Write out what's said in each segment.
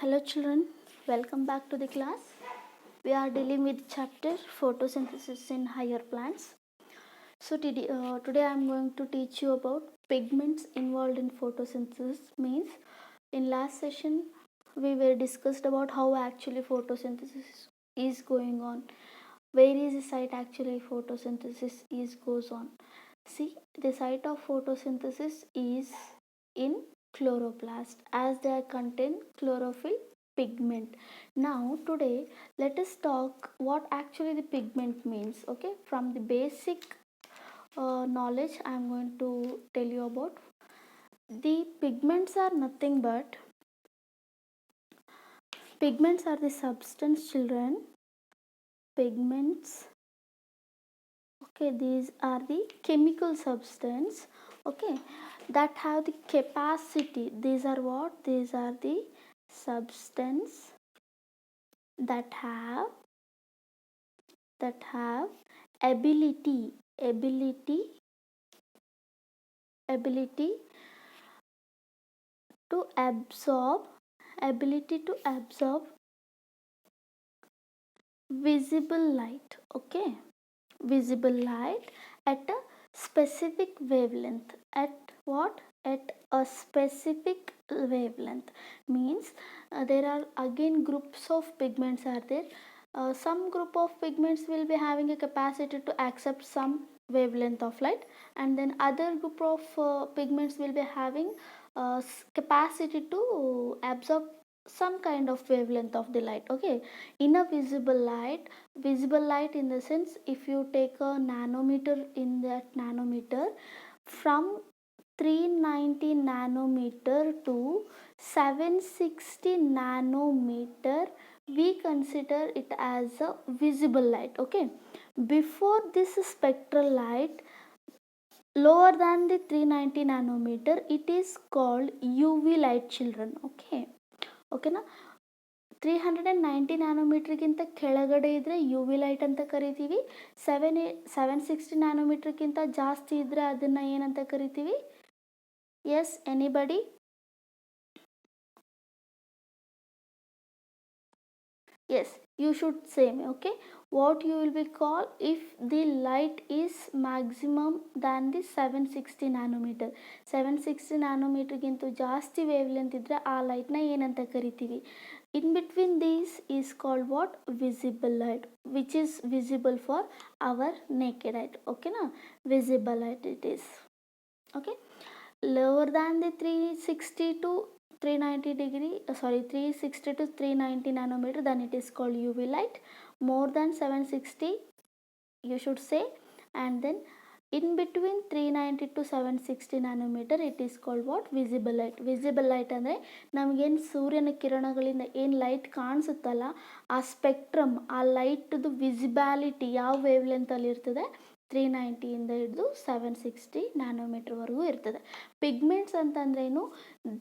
Hello children, welcome back to the class. We are dealing with chapter photosynthesis in higher plants. So today I am going to teach you about pigments involved in photosynthesis. Means in last session we were discussed about how actually photosynthesis is going on. Where is the site actually photosynthesis is goes on? See, the site of photosynthesis is in chloroplast as they contain chlorophyll pigment. Now today let us talk what actually the pigment means. Okay, from the basic knowledge I am going to tell you about. The pigments are nothing but pigments are the substance, children. Pigments, okay, these are the chemical substance, okay, that have the capacity. These are what? These are the substance that have ability ability to absorb visible light, okay, visible light at a specific wavelength. At what? At a specific wavelength means there are again groups of pigments are there. Some group of pigments will be having a capacity to accept some wavelength of light, and then other group of pigments will be having capacity to absorb some kind of wavelength of the light. Okay, in a visible light in the sense, if you take a nanometer, in that nanometer from 390 nanometer to 760 nanometer, we consider it as a visible light. Okay, before this spectral light, lower than the 390 nanometer, it is called UV light, children. Okay, ಓಕೆನಾ. 390 ನ್ಯಾನೋಮೀಟ್ರಿಗಿಂತ ಕೆಳಗಡೆ ಇದ್ದರೆ you V light ಅಂತ ಕರಿತೀವಿ. 760 ನ್ಯಾನೋಮೀಟ್ರಿಗಿಂತ ಜಾಸ್ತಿ ಇದ್ದರೆ ಅದನ್ನು ಏನಂತ ಕರಿತೀವಿ? Yes, anybody? Yes, you should say me. Okay, what you will be called if the light is maximum than the 760 nanometer. 760 nanometer ಗಿಂತ ಜಾಸ್ತಿ ವೇವ್ಲೆಂತ್ ಇದ್ದರೆ ಆ ಲೈಟ್ನ ಏನಂತ ಕರಿತೀವಿ? In between these is called what? Visible light, which is visible for our naked eye. Okay na? Visible light it is. Okay, lower than the 360 to 390 degree, 360 to 390 nanometer, then it is called UV light. More than 760 you should say, and then in between 390 to 760 nanometer it is called what? Visible light. Visible light ಅಂದರೆ ನಮಗೇನು ಸೂರ್ಯನ ಕಿರಣಗಳಿಂದ ಏನು light ಕಾಣಿಸುತ್ತಲ್ಲ, ಆ spectrum, ಆ ಲೈಟ್ದು ವಿಸಿಬ್ಯಾಲಿಟಿ ಯಾವ wave ಲೆಂತಲ್ಲಿ ಇರ್ತದೆ? 390 ಇಂದ ಹಿಡಿದು 760 ನ್ಯಾನೋಮೀಟರ್ವರೆಗೂ ಇರ್ತದೆ. ಪಿಗ್ಮೆಂಟ್ಸ್ ಅಂತಂದ್ರೇನು?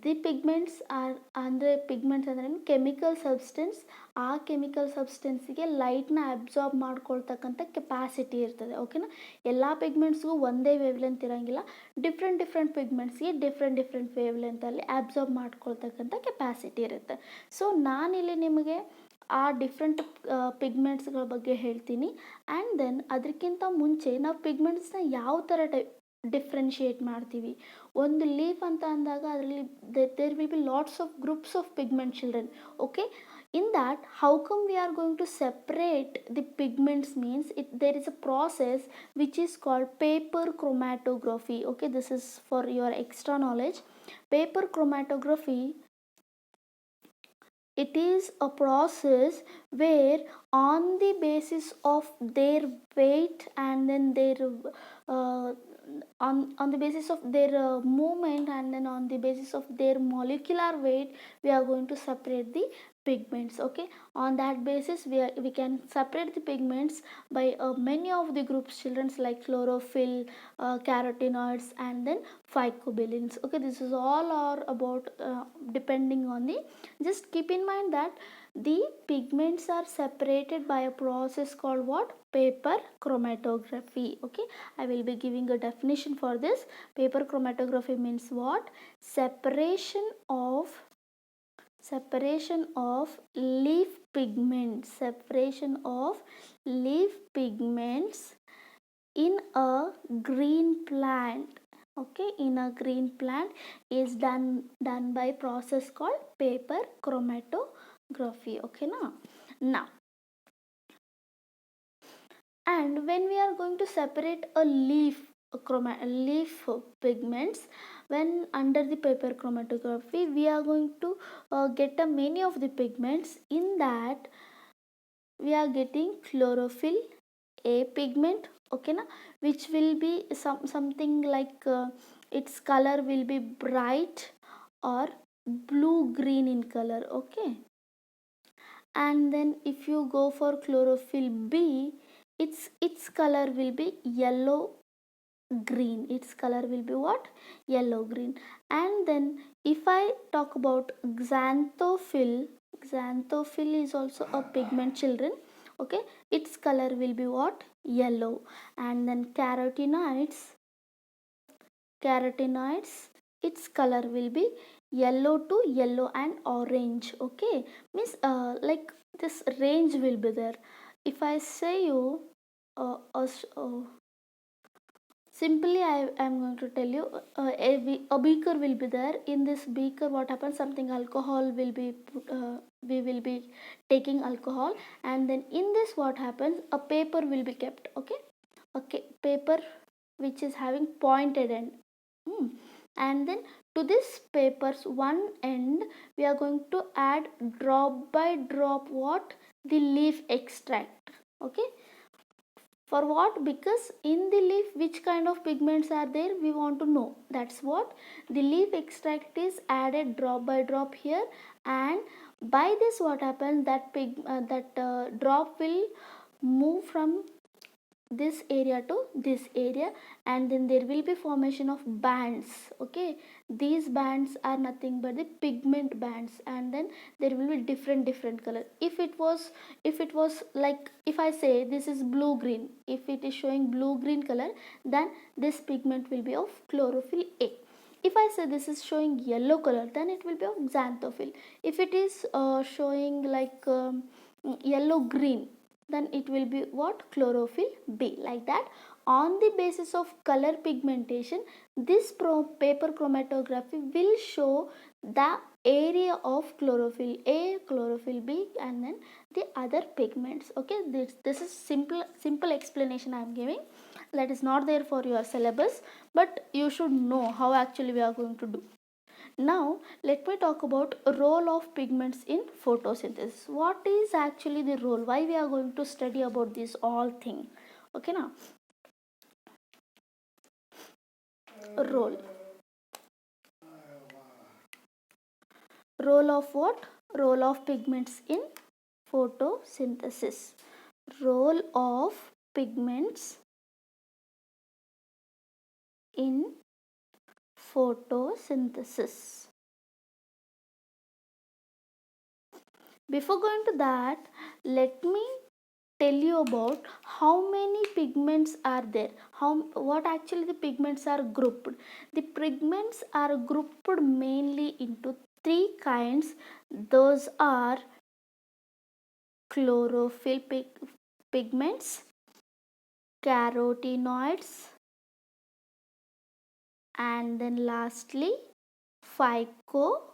ದಿ ಪಿಗ್ಮೆಂಟ್ಸ್ ಆರ್ ಅಂದರೆ ಪಿಗ್ಮೆಂಟ್ಸ್ ಅಂದ್ರೇನು? Chemical substance. ಆ ಕೆಮಿಕಲ್ ಸಬ್ಸ್ಟೆನ್ಸಿಗೆ ಲೈಟ್ನ ಅಬ್ಸಾರ್ಬ್ ಮಾಡ್ಕೊಳ್ತಕ್ಕಂಥ ಕೆಪಾಸಿಟಿ ಇರ್ತದೆ. ಓಕೆನಾ? ಎಲ್ಲ ಪಿಗ್ಮೆಂಟ್ಸ್ಗೂ ಒಂದೇ ವೇವ್ ಲೆಂತ್ ಇರೋಂಗಿಲ್ಲ. ಡಿಫ್ರೆಂಟ್ ಪಿಗ್ಮೆಂಟ್ಸ್ಗೆ ಡಿಫ್ರೆಂಟ್ ವೇವ್ ಲೆಂತಲ್ಲಿ ಅಬ್ಸಾರ್ಬ್ ಮಾಡ್ಕೊಳ್ತಕ್ಕಂಥ ಕೆಪಾಸಿಟಿ ಇರುತ್ತೆ. ಸೊ ನಾನಿಲ್ಲಿ ನಿಮಗೆ ಆ ಡಿಫ್ರೆಂಟ್ ಪಿಗ್ಮೆಂಟ್ಸ್ಗಳ ಬಗ್ಗೆ ಹೇಳ್ತೀನಿ. ಆ್ಯಂಡ್ ದೆನ್ ಅದಕ್ಕಿಂತ ಮುಂಚೆ ನಾವು ಪಿಗ್ಮೆಂಟ್ಸ್ನ ಯಾವ ಥರ ಡಿಫ್ರೆನ್ಷಿಯೇಟ್ ಮಾಡ್ತೀವಿ? ಒಂದು ಲೀಫ್ ಅಂತ ಅಂದಾಗ ಅದರಲ್ಲಿ there will be lots of groups of pigment, children. Okay, in that how come we are going to separate the pigments means there is a process which is called paper chromatography. Okay, this is for your extra knowledge. Paper chromatography, it is a process where on the basis of their weight and then their on the basis of their movement and then on the basis of their molecular weight, we are going to separate the pigments. Okay, on that basis we can separate the pigments by many of the groups, children, like chlorophyll, carotenoids, and then Ficobillions. Okay, this is all are about depending on the, just keep in mind that the pigments are separated by a process called what? Paper chromatography. Okay, I will be giving a definition for this. Paper chromatography means what? Separation of separation of leaf pigments, separation of leaf pigments in a green plant. Okay, in a green plant is done by process called paper chromatography. Okay, now and when we are going to separate a leaf pigments, when under the paper chromatography we are going to get a many of the pigments. In that we are getting chlorophyll a pigment, okay na, which will be something like its color will be bright or blue green in color. Okay, and then if you go for chlorophyll b, its color will be yellow green. Its color will be what? Yellow green. And then if I talk about xanthophyll, xanthophyll is also a pigment, children. Okay, its color will be what? Yellow. And then carotenoids, its color will be yellow to yellow and orange. Okay, means like this range will be there. If I say you simply I am going to tell you a beaker will be there. In this beaker what happens, something alcohol will be we will be taking alcohol, and then in this what happens, a paper will be kept. Okay, okay, paper which is having pointed end. Hmm. And then to this paper's one end we are going to add drop by drop what? The leaf extract. Okay, for what? Because in the leaf which kind of pigments are there we want to know. That's what the leaf extract is added drop by drop here. And by this what happens, that drop will move from this area to this area, and then there will be formation of bands. Okay, these bands are nothing but the pigment bands, and then there will be different color. If it was like, if I say this is blue green, if it is showing blue green color, then this pigment will be of chlorophyll a. If I say this is showing yellow color, then it will be of xanthophyll. If it is showing like yellow green, then it will be what? Chlorophyll b. Like that, on the basis of color pigmentation, this paper chromatography will show the area of chlorophyll a, chlorophyll b, and then the other pigments. Okay, this is simple explanation I am giving. That is not there for your syllabus, but you should know how actually we are going to do. Now let me talk about role of pigments in photosynthesis. What is actually the role? Why we are going to study about this all thing? Okay, now role. Role of what? Role of pigments in photosynthesis. Role of pigments in photosynthesis. Before going to that, let me tell you about how many pigments are there. What actually the pigments are grouped. The pigments are grouped mainly into three kinds. Those are chlorophyll pigments, carotenoids, and then lastly Ficobillions.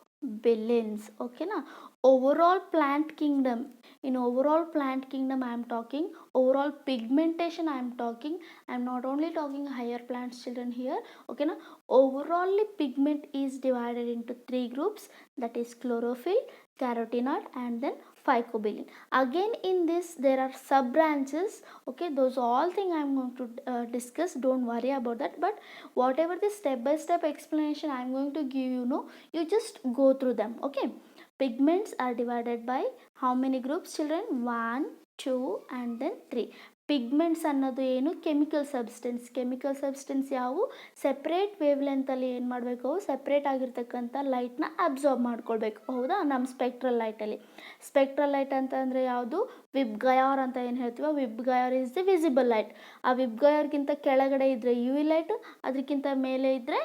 Okay na, overall plant kingdom. In overall plant kingdom I am talking, overall pigmentation I am talking. I am not only talking higher plants, children, here. Okay na, overall pigment is divided into three groups, that is chlorophyll, carotenoid, and then Ficobillion. Again in this there are sub branches. Okay, those all thing I am going to discuss. Don't worry about that, but whatever the step by step explanation I am going to give you, you just go through them. Okay, pigments are divided by how many groups, children? 1, 2, and then 3. Pigments ಅನ್ನೋದು ಏನು? Chemical substance ಯಾವುವು? Separate wave ಲೆಂತಲ್ಲಿ ಏನು ಮಾಡಬೇಕು? Separate ಆಗಿರ್ತಕ್ಕಂಥ ಲೈಟ್ನ absorb ಮಾಡ್ಕೊಳ್ಬೇಕು. ಹೌದಾ? ನಮ್ಮ spectral light ಅಂತಂದರೆ ಯಾವುದು? ವಿಬ್ ಗಯಾರ್ ಅಂತ ಏನು ಹೇಳ್ತೀವೋ, ವಿಬ್ ಗಯಾರ್ ಈಸ್ ದಿ ವಿಸಿಬಲ್ ಲೈಟ್. ಆ ವಿಬ್ ಗಯಾರ್ಗಿಂತ ಕೆಳಗಡೆ ಇದ್ದರೆ ಯು ವಿ ಲೈಟ್, ಅದಕ್ಕಿಂತ ಮೇಲೆ ಇದ್ದರೆ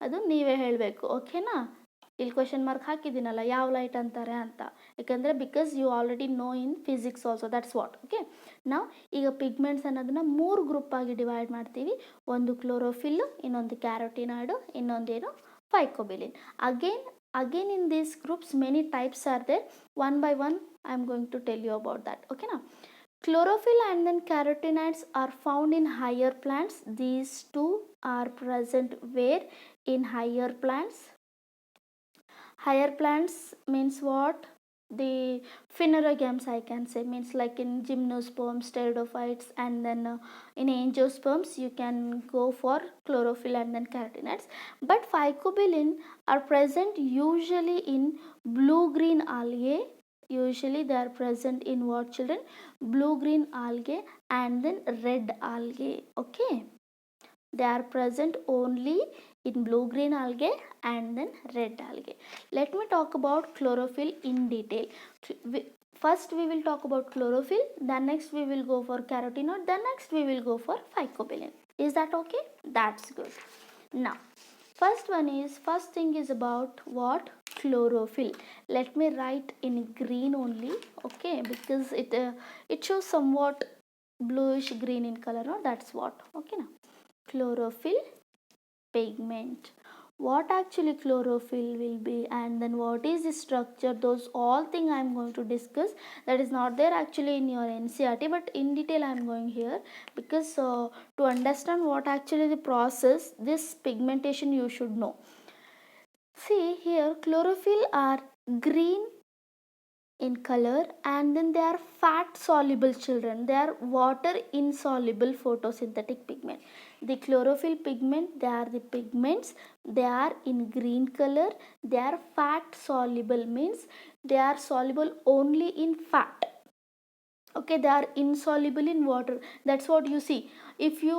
ಅದು ನೀವೇ ಹೇಳಬೇಕು. ಓಕೆನಾ? ಇಲ್ಲಿ ಕ್ವೆಶನ್ ಮಾರ್ಕ್ ಹಾಕಿದ್ದೀನಲ್ಲ ಯಾವ ಲೈಟ್ ಅಂತಾರೆ ಅಂತ, ಯಾಕಂದರೆ because you already know in physics also, that's what. Okay, ನಾವು ಈಗ ಪಿಗ್ಮೆಂಟ್ಸ್ ಅನ್ನೋದನ್ನ 3 ಗ್ರೂಪ್ ಆಗಿ ಡಿವೈಡ್ ಮಾಡ್ತೀವಿ. ಒಂದು ಕ್ಲೋರೋಫಿಲ್, ಇನ್ನೊಂದು ಕ್ಯಾರೋಟಿನಾಯ್ಡು, ಇನ್ನೊಂದೇನು ಫೈಕೋಬಿಲಿನ್. Again in these groups many types are there. One by one I am going to tell you about that. Okay now, chlorophyll and then carotenoids are found in higher plants. These two are present where? In higher plants. Higher plants means what? The phanerogams I can say, means like in gymnosperms, pteridophytes, and then in angiosperms you can go for chlorophyll and then carotenoids. But phycobilin are present usually in blue green algae. Usually they are present in what, children? Blue green algae and then red algae. Okay, they are present only in blue green algae and then red algae. Let me talk about chlorophyll in detail. First we will talk about chlorophyll, then next we will go for carotenoid, then next we will go for phycobilin. Is that okay? That's good. Now first thing is about what? Chlorophyll. Let me write in green only, okay, because it shows somewhat bluish green in color, no? That's what. Okay, now chlorophyll pigment. What actually chlorophyll will be, and then what is the structure, those all things I am going to discuss. That is not there actually in your NCERT, but in detail I am going here, because to understand what actually the process, this pigmentation you should know. See here, chlorophyll are green in color, and then they are fat soluble, children. They are water insoluble photosynthetic pigment. The chlorophyll pigment, they are the pigments, they are in green color, they are fat soluble, means they are soluble only in fat. Okay, they are insoluble in water. That's what you see. If you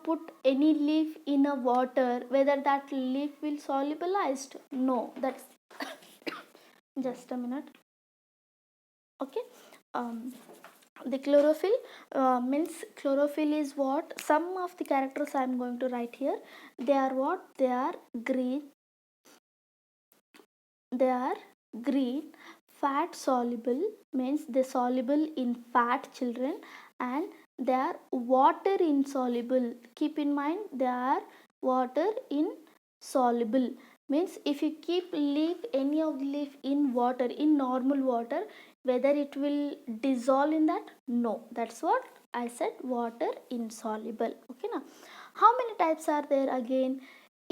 put any leaf in a water, whether that leaf will solubilized? No, that's just a minute. Okay, the chlorophyll means chlorophyll is what? Some of the characters I am going to write here. They are what? They are green. They are green, fat soluble, means they soluble in fat, children, and they are water insoluble. Keep in mind, they are water insoluble, means if you keep any of the leaf in water, in normal water, whether it will dissolve in that? No, that's what I said, water insoluble. Okay, now how many types are there again?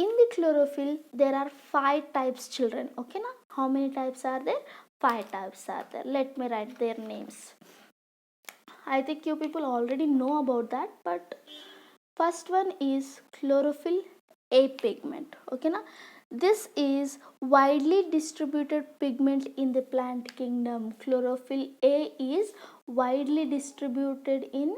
In the chlorophyll there are 5 types, children. Okay, now how many types are there? 5 types are there. Let me write their names. I think you people already know about that, but first one is chlorophyll A pigment. Okay, now this is widely distributed pigment in the plant kingdom. Chlorophyll A is widely distributed in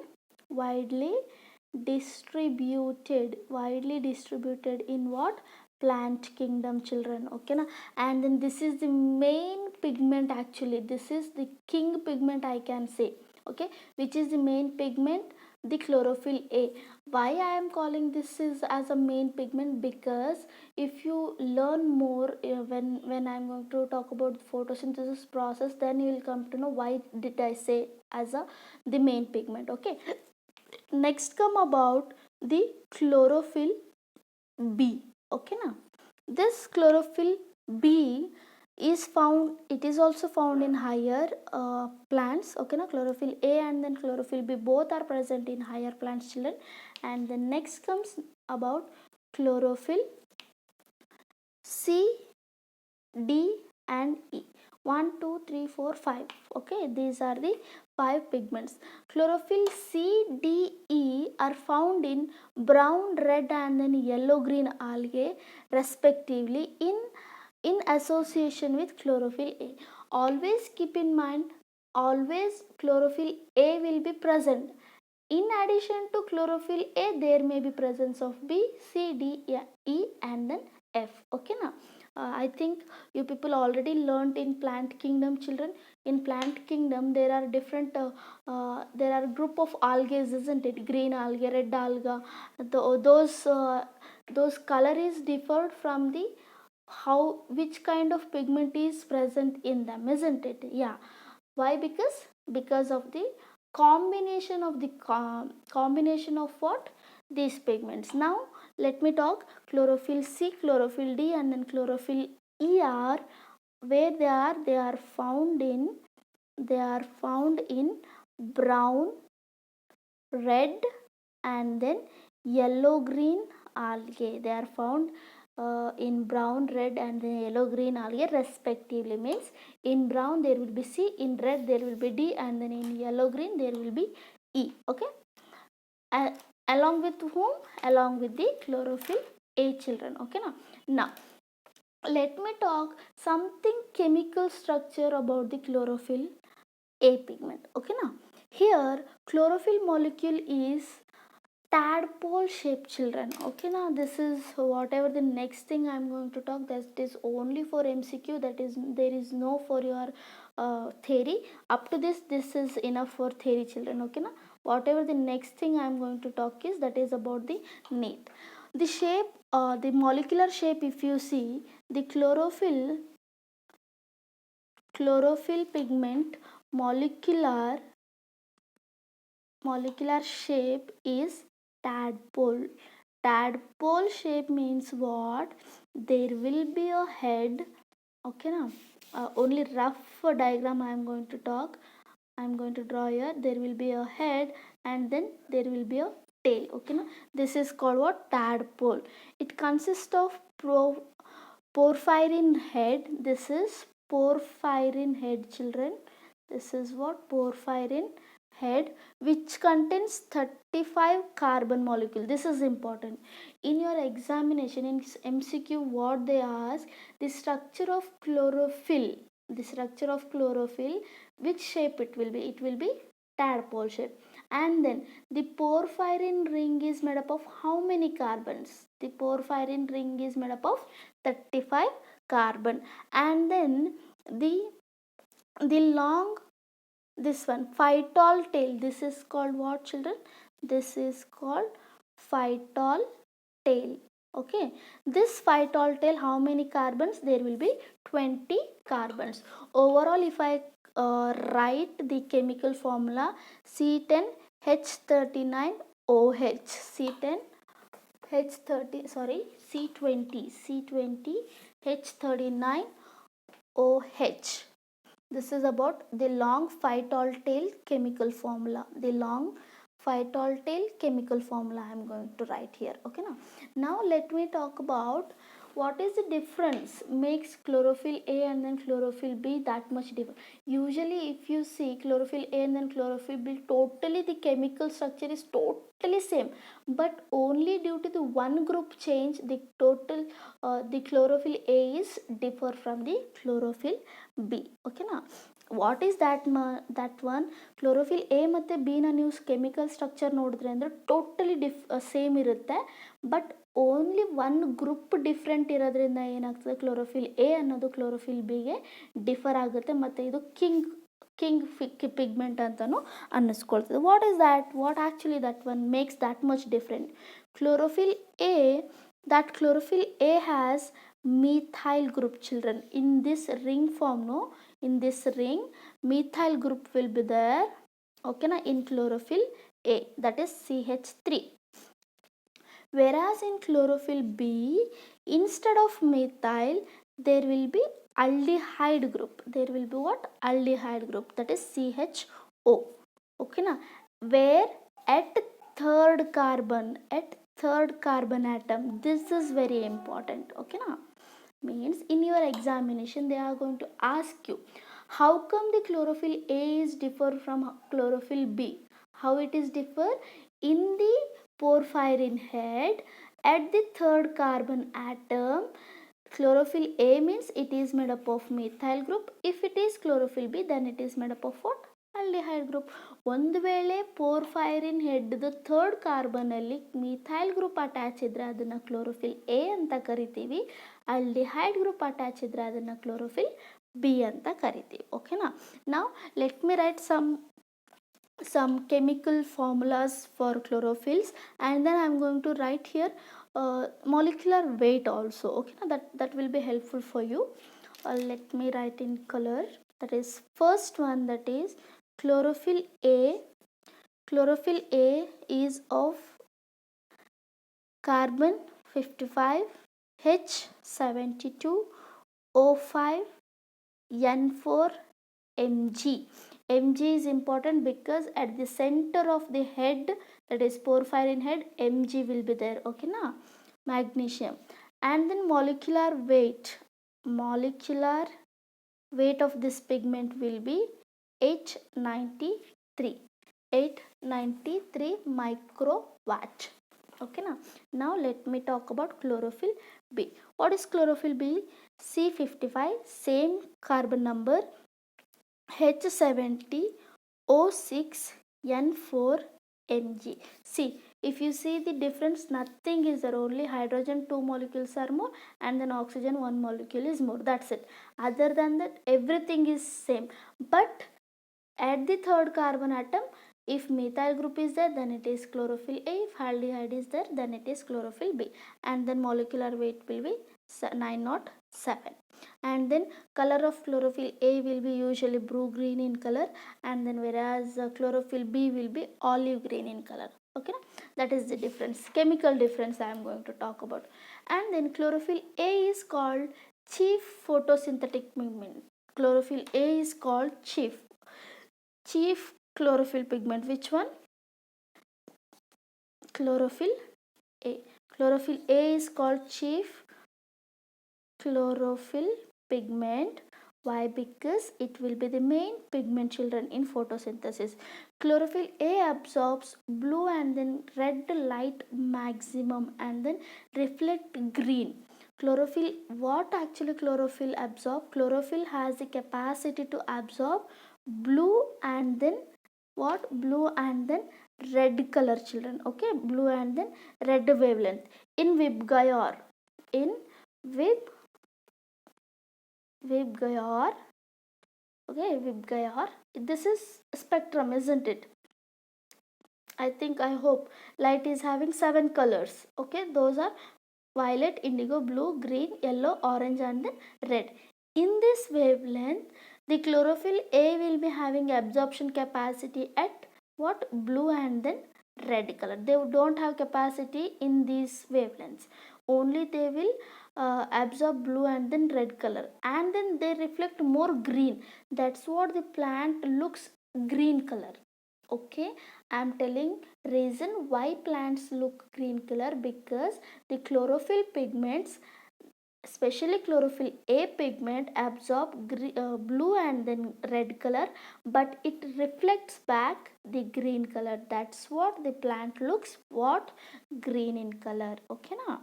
what? Plant kingdom, children. Okay, na? And then this is the main pigment actually. This is the king pigment I can say. Okay, which is the main pigment? The chlorophyll A. Why I am calling this is as a main pigment? Because if you learn more when I am going to talk about the photosynthesis process, then you will come to know why did I say as the main pigment. Okay, next come about the chlorophyll B. Okay, now this chlorophyll B is found, it is also found in higher plants. Okay, now chlorophyll A and then chlorophyll B both are present in higher plants, children. And the next comes about chlorophyll C, D and E. 1, 2, 3, 4, 5. Okay, these are the 5 pigments. Chlorophyll C, D, E are found in brown, red and then yellow green algae respectively in association with chlorophyll A. Always keep in mind, always chlorophyll A will be present. In addition to chlorophyll A, there may be presence of B, C, D, E and then F. Okay, now I think you people already learnt in plant kingdom, children. In plant kingdom there are different there are group of algae, isn't it? Green algae, red alga. Those color is differed from the which kind of pigment is present in them, isn't it? Yeah. Why? Because of the combination of combination of what, these pigments. Now let me talk chlorophyll C, chlorophyll D, and then chlorophyll E are where they are found in brown, red, and then yellow green algae. They are found in brown, red, and then yellow green algae respectively. Means in brown there will be C, in red there will be D, and then in yellow green there will be E. Okay. And along with whom? Along with the chlorophyll A, children. Okay. Now let me talk something chemical structure about the chlorophyll A pigment. Okay. Now here chlorophyll molecule is tadpole shaped, children. Okay, now this is whatever the next thing I'm going to talk, that is only for MCQ, that is there is no for your theory. Up to this is enough for theory, children. Okay, now whatever the next thing I'm going to talk is, that is about the need. The shape, the molecular shape, if you see the chlorophyll pigment molecular shape is tadpole. Tadpole shape means what? There will be a head. Okay, now only rough diagram I am going to talk. I am going to draw here. There will be a head, and then there will be a tail. Okay, now this is called what? Tadpole. It consists of porphyrin head. This is porphyrin head, children. This is what? Porphyrin head, which contains 35 carbon molecule. This is important. In your examination in MCQ, what they ask, the structure of chlorophyll. The structure of chlorophyll, which shape it will be? It will be tadpole shape. And then the porphyrin ring is made up of how many carbons? The porphyrin ring is made up of 35 carbon. And then the long, this one, phytol tail, this is called what, children? This is called phytol tail. Okay, this phytol tail, how many carbons? There will be 20 carbons. Overall, if I write the chemical formula, C10H39OH, C10H30, sorry, C20H39OH. This is about the long phytol tail chemical formula. The long phytol tail chemical formula I am going to write here. Okay, now let me talk about what is the difference makes chlorophyll A and then chlorophyll B that much different. Usually if you see chlorophyll A and then chlorophyll B, totally the chemical structure is totally same, but only due to the one group change, the total the chlorophyll A is differ from the chlorophyll B. Okay, now what is that one? Chlorophyll A ಮತ್ತೆ B ನ ನೀವು chemical structure ನೋಡಿದ್ರೆ ಅಂದ್ರೆ totally same ಇರುತ್ತೆ, but only one group different ಇರೋದ್ರಿಂದ ಏನಾಗ್ತದೆ, chlorophyll A ಅನ್ನೋದು chlorophyll ಬಿಗೆ ಡಿಫರ್ ಆಗುತ್ತೆ, ಮತ್ತು ಇದು ಕಿಂಗ್ ಪಿಗ್ಮೆಂಟ್ ಅಂತಲೂ ಅನ್ನಿಸ್ಕೊಳ್ತದೆ. What is that? What actually that one makes that much different? Chlorophyll A, that chlorophyll A has methyl group, children. In this ring form, no, in this ring methyl group will be there. Okay, na, in chlorophyll A, that is CH3. Whereas in chlorophyll B, instead of methyl there will be aldehyde group. There will be what? Aldehyde group, that is CHO. Okay, na, where at third carbon atom, this is very important. Okay, na, means in your examination they are going to ask you, how come the chlorophyll A is differ from chlorophyll B? How it is differ? In the porphyrin head, at the third carbon atom, chlorophyll A means it is made up of methyl group. If it is chlorophyll B, then it is made up of what? Aldehyde group. ಒಂದು ವೇಳೆ ಪೋರ್ಫೈರಿನ್ ಹೆಡ್ದು third ಕಾರ್ಬನಲ್ಲಿ methyl group attach ಇದ್ದರೆ ಅದನ್ನು chlorophyll A ಅಂತ ಕರಿತೀವಿ. Aldehyde group attach ಇದ್ದರೆ ಅದನ್ನು chlorophyll B ಅಂತ ಕರಿತೀವಿ. ಓಕೆನಾ? ನಾವು let me right some chemical formulas for chlorophylls, and then I am going to write here molecular weight also. Okay, now that will be helpful for you. Let me write in color. That is first one, that is chlorophyll A. Chlorophyll A is of carbon 55, H 72, O5, N4, Mg. Mg is important because at the center of the head, that is porphyrin head, Mg will be there. Okay, na? Magnesium. And then molecular weight. Molecular weight of this pigment will be 893. 893 microwatt. Okay, now let me talk about chlorophyll B. What is chlorophyll B? C55, same carbon number, H70, O6, N4, Mg. See, if you see the difference, nothing is there, only hydrogen 2 molecules are more and then oxygen 1 molecule is more, that's it. Other than that, everything is same. But at the third carbon atom, if methyl group is there, then it is chlorophyll A. If aldehyde is there, then it is chlorophyll B. And then molecular weight will be 907. And then color of chlorophyll A will be usually blue green in color, and then whereas chlorophyll B will be olive green in color. Okay, that is the difference, chemical difference I am going to talk about. And then chlorophyll A is called chief photosynthetic pigment. Chlorophyll A is called chief chlorophyll pigment. Which one? Chlorophyll A. Chlorophyll A is called chief chlorophyll pigment. Why? Because it will be the main pigment, children, in photosynthesis. Chlorophyll A absorbs blue and then red light maximum and then reflect green. Chlorophyll, what actually chlorophyll absorb? Chlorophyll has the capacity to absorb blue and then what? Blue and then red color, children. Okay, blue and then red wavelength in VibGyor. In VibGyor. Okay, VibGyor. This is spectrum, isn't it? I hope light is having 7 colors. Okay, those are violet, indigo, blue, green, yellow, orange and then red. In this wavelength, the chlorophyll A will be having absorption capacity at what? Blue and then red color. They don't have capacity in these wavelengths. Only they will absorb blue and then red color, and then they reflect more green. That's what the plant looks green color. Okay, I am telling reason why plants look green color, because the chlorophyll pigments, especially chlorophyll A pigment, absorb blue and then red color, but it reflects back the green color. That's what the plant looks what? Green in color. Okay, now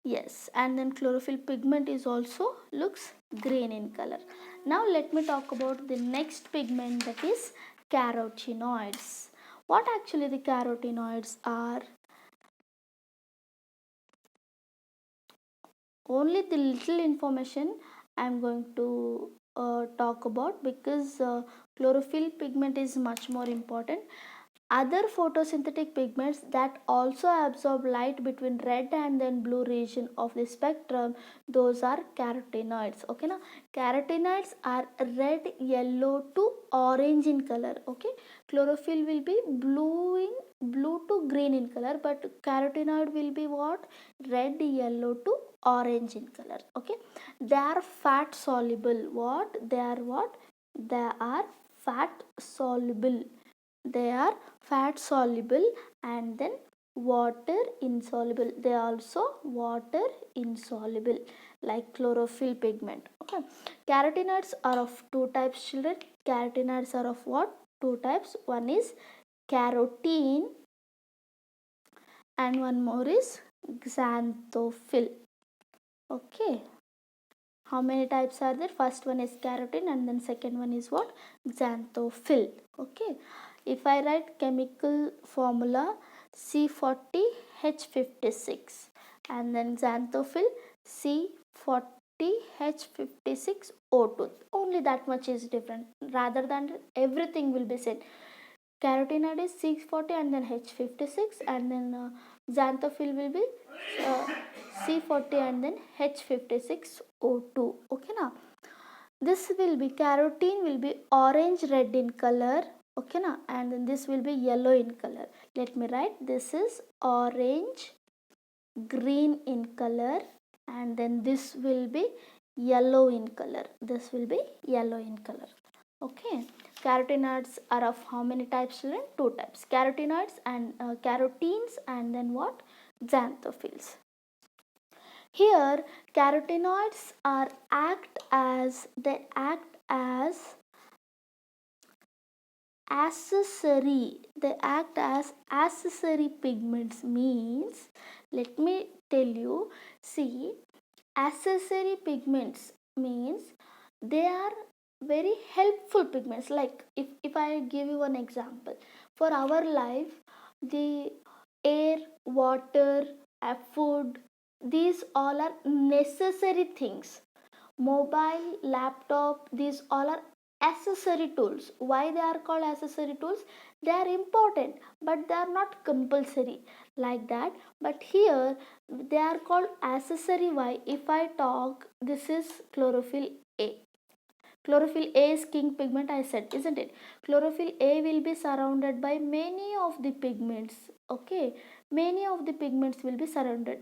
yes, and then chlorophyll pigment is also looks green in color. Now let me talk about the next pigment, that is carotenoids. What actually the carotenoids are? Only the little information I am going to talk about, because chlorophyll pigment is much more important. Other photosynthetic pigments that also absorb light between red and then blue region of the spectrum, those are carotenoids. Okay, now carotenoids are red, yellow to orange in color. Okay, chlorophyll will be blue to green in color, but carotenoid will be what? Red, yellow to orange in color. Okay, they are fat soluble. What? They are what? They are fat soluble. They are fat soluble and then water insoluble. They are also water insoluble like chlorophyll pigment. Okay, carotenoids are of two types, children. Carotenoids are of what? Two types. One is carotene and one more is xanthophyll. Okay, how many types are there? First one is carotene and then second one is what? Xanthophyll. Okay, if I write chemical formula C40H56 and then xanthophyll C40H56O2, only that much is different, rather than everything will be same. Carotenoid is 640 and then H56, and then Xanthophyll will be uh, C40 and then H56O2. Okay na. This will be, carotene will be orange red in color. Okay na. And then this will be yellow in color. Let me write, this is orange green in color, and then this will be yellow in color. This will be yellow in color. Okay. Carotenoids are of how many types, children? Two types. Carotenoids and carotenes, and then what? Xanthophylls. Here carotenoids are act as accessory. They act as accessory pigments. Means, let me tell you, see, accessory pigments means they are very helpful pigments. Like if I give you an example, for our life, the air, water, food, these all are necessary things. Mobile, laptop, these all are accessory tools. Why they are called accessory tools? They are important, but they are not compulsory, like that. But here they are called accessory. Why? If I talk, this is chlorophyll A. Chlorophyll A is king pigment, I said, isn't it? Chlorophyll A will be surrounded by many of the pigments. Okay, many of the pigments will be surrounded.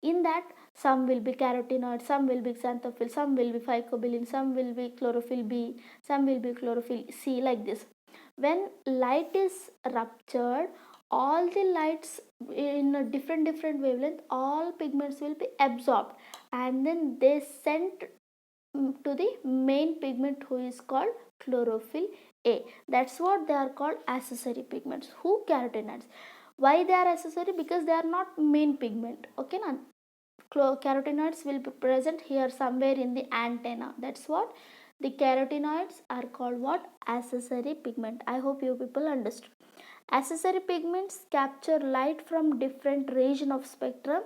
In that, some will be carotenoid, some will be xanthophyll, some will be phycobillion, some will be chlorophyll B, some will be chlorophyll C, like this. When light is ruptured, all the lights in a different wavelength, all pigments will be absorbed, and then they sent to the main pigment, who is called chlorophyll A. That's what they are called accessory pigments. Who? Carotenoids. Why they are accessory? Because they are not main pigment. Okay, na? Carotenoids will be present here somewhere in the antenna. That's what the carotenoids are called. What? Accessory pigment. I hope you people understood. Accessory pigments capture light from different region of spectrum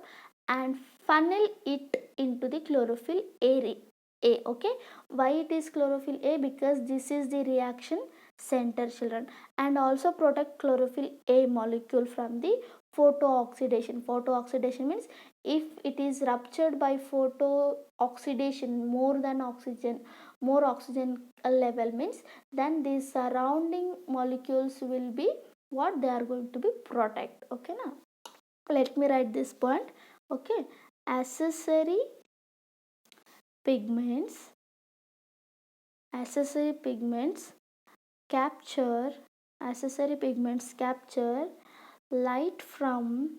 and funnel it into the chlorophyll A. Okay, why it is chlorophyll A? Because this is the reaction center, children, and also protect chlorophyll A molecule from the photooxidation. Photooxidation means if it is ruptured by photooxidation, more oxygen level means, then the surrounding molecules will be what? They are going to be protect. Okay now, let me write this point. Okay, accessory pigments accessory pigments capture light from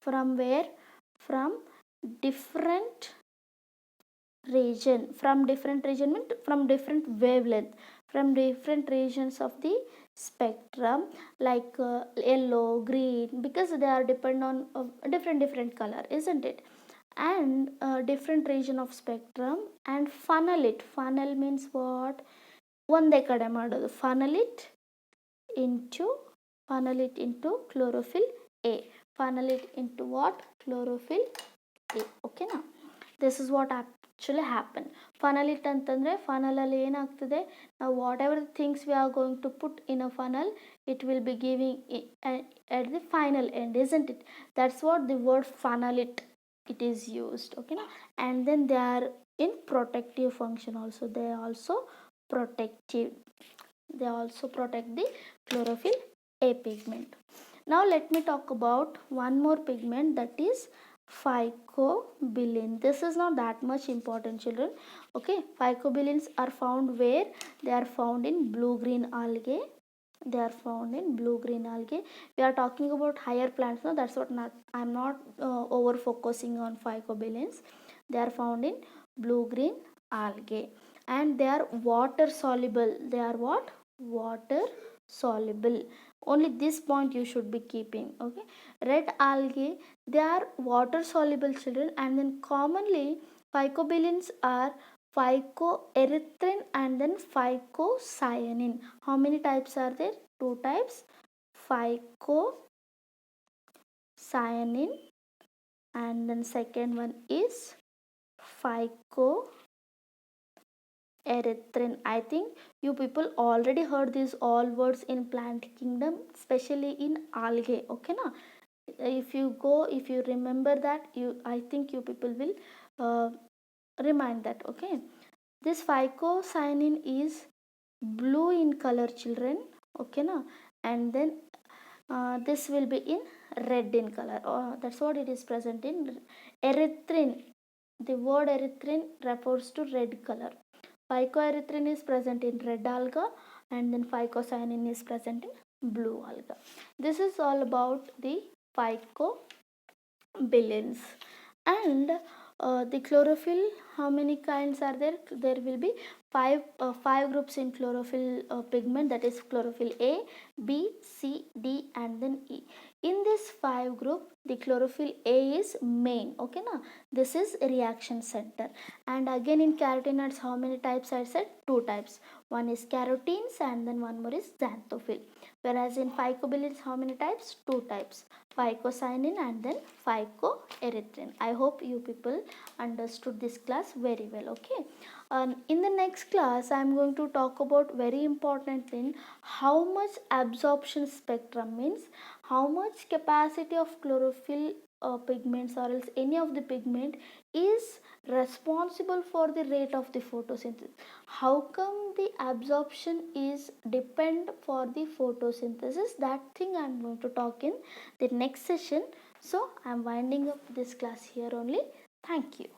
where? From different region means from different wavelength, from different regions of the spectrum, like yellow, green, because they are depend on different color, isn't it? And different region of spectrum, and funnel means what? ಒಂದೇ ಕಡೆ ಮಾಡೋದು, funnel it into chlorophyll A. Funnel it into what? Chlorophyll A. Okay na? This is what actually happen. Funnel it ಅಂತಂದ್ರೆ funnel ಅಲ್ಲಿ ಏನಾಗ್ತದೆ, ನಾವು whatever things we are going to put in a funnel, it will be giving at the final end, isn't it? That's what the word funnel it is used. Okay na? And then they are in protective function also. They also protective. They also protect the chlorophyll A pigment. Now let me talk about one more pigment, that is phycobillion. This is not that much important, children. Okay, phycobillions are found where? They are found in blue-green algae. They are found in blue-green algae. We are talking about higher plants now. That's what I'm not over focusing on phycobillions. They are found in blue-green algae, and they are water soluble. They are what? Water soluble. Only this point you should be keeping. Okay, red algae, they are water soluble, children, and then commonly phycobillions are phycoerythrin and then phycocyanin. How many types are there? Two types, phycocyanin, and then second one is phycoerythrin. I think you people already heard these all words in plant kingdom, especially in algae. Okay na? if you remember that, I think you people will remind that. Okay, this phycocyanin is blue in color, children. Okay na? And then this will be in red in color. That's what it is present in. Erythrin, the word erythrin refers to red color. Phycoerythrin is present in red alga, and then phycocyanin is present in blue alga. This is all about the phycobillions. And the chlorophyll, how many kinds are there? There will be five groups in chlorophyll pigment, that is chlorophyll A, B, C, D, and then E. In this five group, the chlorophyll A is main. Okay na? This is reaction center. And again in carotenoids, how many types? I said two types. One is carotenes and then one more is xanthophyll. Whereas in phycobillions, how many types? Two types, phycocyanin and then phycoerythrin. I hope you people understood this class very well. Okay, in the next class I am going to talk about very important thing, how much absorption spectrum means, how much capacity of chlorophyll pigments or else any of the pigment is responsible for the rate of the photosynthesis. How come the absorption is depend for the photosynthesis? That thing I am going to talk in the next session. So I am winding up this class here only. Thank you.